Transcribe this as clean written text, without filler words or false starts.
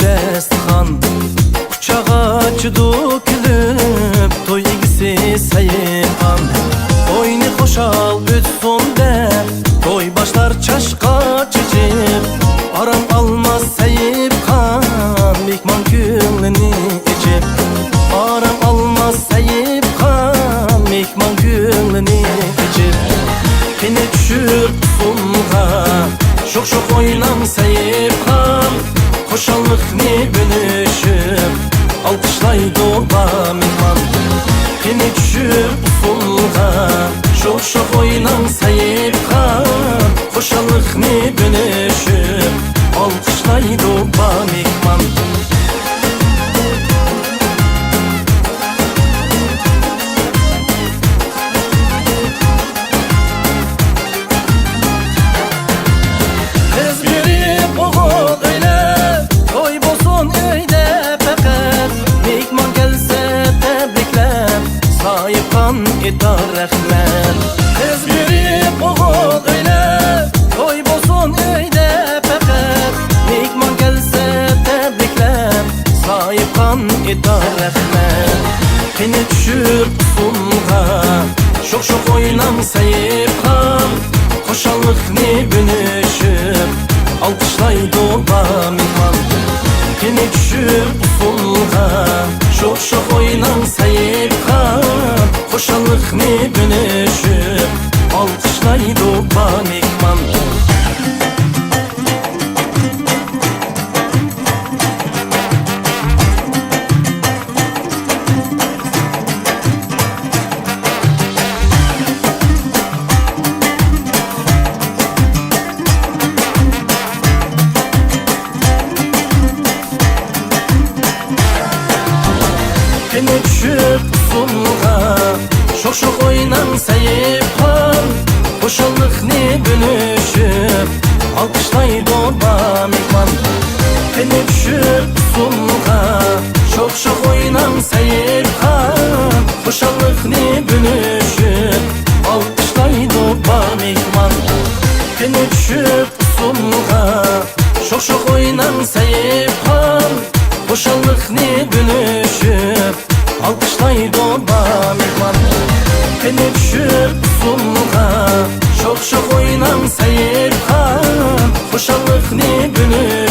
dəstxan Uçağa dökülüb toy igisi səyifan Oyunu xoşal ütsun dəb toy başlar çaşqa çicib Aram almaz səyifan mehman gülünü içib Aram almaz səyifan mehman gülünü içib Kene düşür sunğa Şok oynan səyifan Xoşallıqni bölüşüb Alqışlaydı oba mehman Kene düşür sunğa Şok oynan səyifan Xoşallıqni bölüşüb Alqışlaydı oba mehman Edar rəhmət Qız verib oğul öylə Toy bolsun öydə fəqət Mehman gəlsə təbriklər Sahibxan edar rəhmət Kene düşür sunğa Şok oynan səyifxan Xoşallıqni bölüşüb Alqışlaydı oba mehman Kene düşür sunğa Şok oynan səyifxan Xoşallıqni bölüşüb Alqışlaydı oba mehman Kene düşüb sunğa Şok oynan səyifxan Xoşallıqni bölüşüb Alqışlaydı oba mehman Kene düşüb sunğa Şok oynan səyifxan Xoşallıqni bölüşüb Alqışlaydı oba mehman Kene düşüb sunğa Şok oynan səyifxan Xoşallıqni bölüşüb Alqışlaydı oba mehman Kene düşüb sunğa Şok oynan səyifxan Xoşallıqni bölüşüb